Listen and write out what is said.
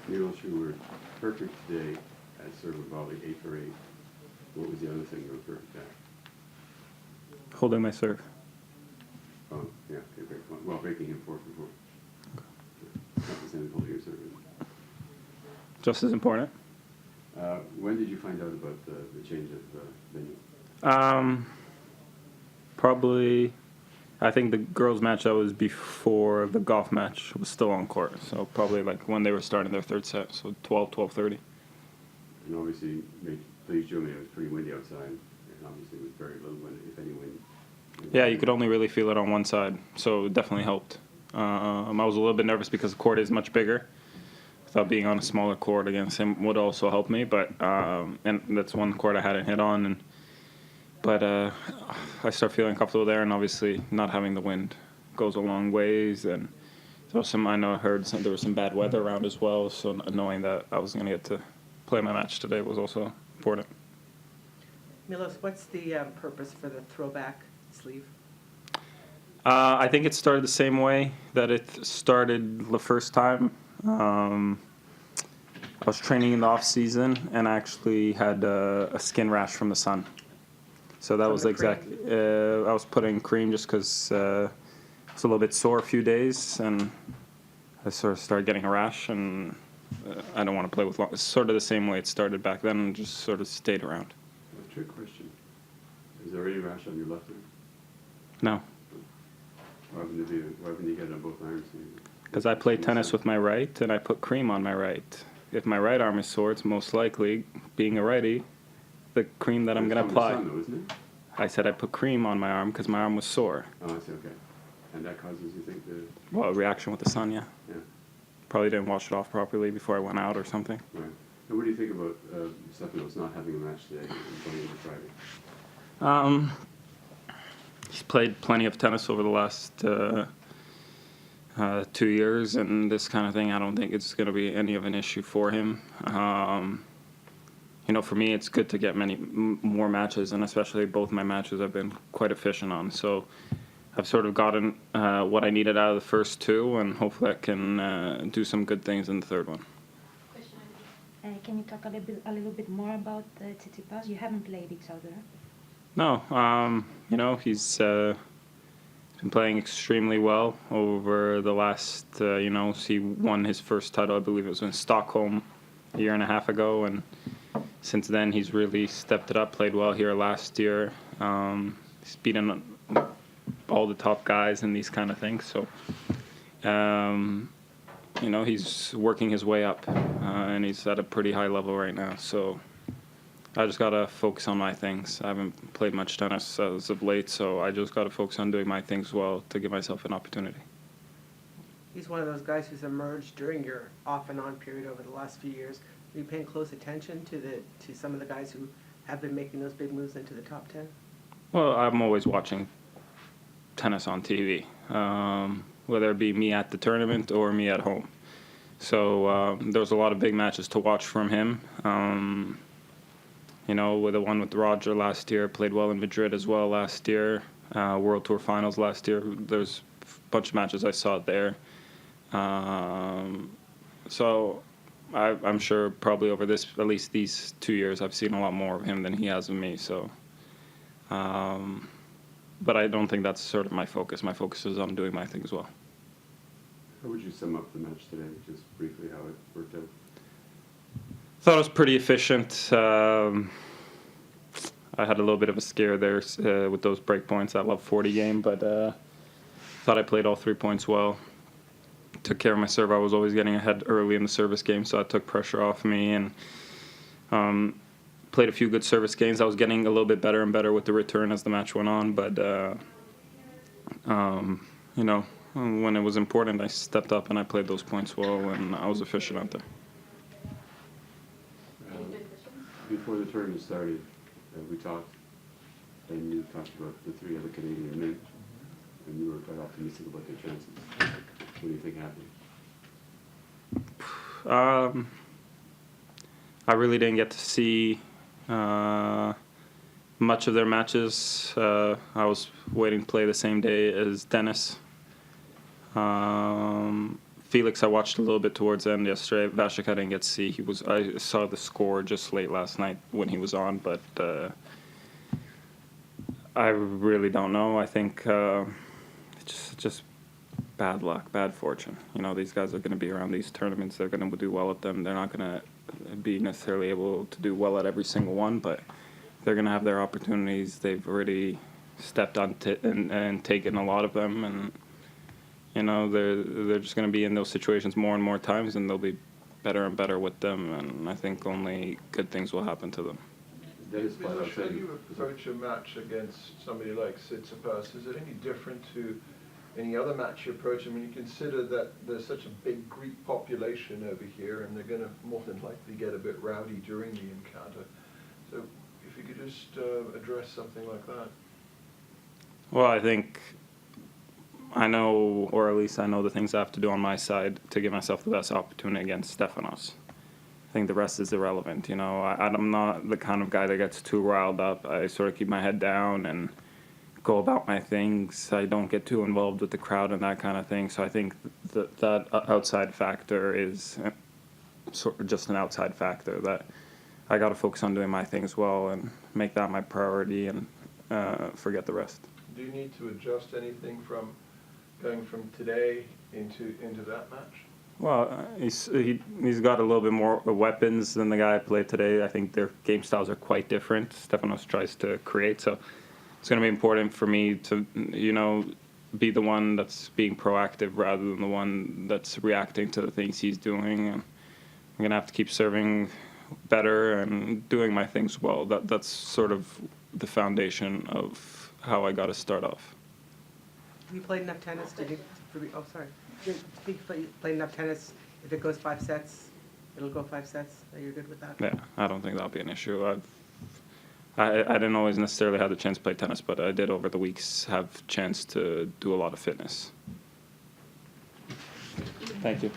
Milos, you were perfect today at serve and volley, 8 for 8. What was the other thing you were perfect at? Holding my serve. Oh, yeah, okay, great point. Well, breaking him 4 for 4. Not the same as holding your serve. Just as important. When did you find out about the change of venue? Probably, I think the girls' match that was before the golf match was still on court. So probably like when they were starting their third set, so 12:30. And obviously, please June, it was pretty windy outside, and obviously it was very little wind, if any wind. Yeah, you could only really feel it on one side, so it definitely helped. I was a little bit nervous because the court is much bigger. I thought being on a smaller court against him would also help me, but and that's one court I hadn't hit on, but I start feeling comfortable there, and obviously not having the wind goes a long ways. And I heard there was some bad weather around as well, so knowing that I was going to get to play my match today was also important. Milos, what's the purpose for the throwback sleeve? I think it started the same way that it started the first time. I was training in the off season and I actually had a skin rash from the sun. So that was exactly. I was putting cream just because I was a little bit sore a few days, and I sort of started getting a rash, and I don't want to play with long. It's sort of the same way it started back then, and just sort of stayed around. A trick question: is there any rash on your left arm? No. Why wouldn't you get it on both arms? Because I play tennis with my right, and I put cream on my right. If my right arm is sore, it's most likely, being a righty, the cream that I'm going to apply. Sun, though, isn't it? I said I put cream on my arm because my arm was sore. Oh, I see, okay. And that causes, you think, the... Well, a reaction with the sun, yeah. Yeah. Probably didn't wash it off properly before I went out or something. Right. And what do you think about Stefanos not having a match today and going into Friday? He's played plenty of tennis over the last 2 years, and this kind of thing, I don't think it's going to be any of an issue for him. For me, it's good to get many more matches, and especially both my matches I've been quite efficient on. So I've sort of gotten what I needed out of the first two, and hopefully I can do some good things in the third one. Can you talk a little bit more about Tsitsipas? You haven't played each other. No, he's been playing extremely well over the last, he won his first title, I believe it was in Stockholm a year and a half ago, and since then he's really stepped it up, played well here last year. He's beaten all the top guys in these kind of things, so, he's working his way up, and he's at a pretty high level right now, so I just got to focus on my things. I haven't played much tennis as of late, so I just got to focus on doing my things well to give myself an opportunity. He's one of those guys who's emerged during your off and on period over the last few years. Are you paying close attention to some of the guys who have been making those big moves into the top 10? Well, I'm always watching tennis on TV, whether it be me at the tournament or me at home. So there's a lot of big matches to watch from him. With the one with Roger last year, played well in Madrid as well last year, World Tour Finals last year. There's a bunch of matches I saw there. So I'm sure probably over at least these 2 years, I've seen a lot more of him than he has of me. So, but I don't think that's sort of my focus. My focus is on doing my things well. How would you sum up the match today, just briefly how it worked out? Thought it was pretty efficient. I had a little bit of a scare there with those break points. I love 40 game, but thought I played all 3 points well. Took care of my serve. I was always getting ahead early in the service game, so that took pressure off me, and played a few good service games. I was getting a little bit better and better with the return as the match went on, but when it was important, I stepped up and I played those points well, and I was efficient out there. Before the tournament started, we talked, and you talked about the 3 other Canadian men, and you were quite optimistic about their chances. What do you think happened? I really didn't get to see much of their matches. I was waiting to play the same day as Dennis Felix, I watched a little bit towards the end yesterday. Vashik, I didn't get to see. I saw the score just late last night when he was on, but I really don't know. I think it's just bad luck, bad fortune. You know, these guys are going to be around these tournaments. They're going to do well at them. They're not going to be necessarily able to do well at every single one, but they're going to have their opportunities. They've already stepped on and taken a lot of them, and you know, they're just going to be in those situations more and more times, and they'll be better and better with them, and I think only good things will happen to them. Dennis flat out said When you approach a match against somebody like Tsitsipas, is it any different to any other match you approach? I mean, you consider that there's such a big Greek population over here, and they're going to more than likely get a bit rowdy during the encounter. So if you could just address something like that. Well, I think I know, or at least I know the things I have to do on my side to give myself the best opportunity against Stefanos. I think the rest is irrelevant. You know, I'm not the kind of guy that gets too riled up. I sort of keep my head down and go about my things. I don't get too involved with the crowd and that kind of thing. So I think that outside factor is sort of just an outside factor that I got to focus on doing my things well and make that my priority and forget the rest. Do you need to adjust anything from going from today into that match? Well, he's got a little bit more weapons than the guy I played today. I think their game styles are quite different. Stefanos tries to create, so it's going to be important for me to, you know, be the one that's being proactive rather than the one that's reacting to the things he's doing. And I'm going to have to keep serving better and doing my things well. That's sort of the foundation of how I got to start off. Have you played enough tennis to oh, sorry. Have you played enough tennis, if it goes 5 sets, it'll go 5 sets? Are you good with that? Yeah, I don't think that'll be an issue. I didn't always necessarily have the chance to play tennis, but I did over the weeks have a chance to do a lot of fitness. Thank you.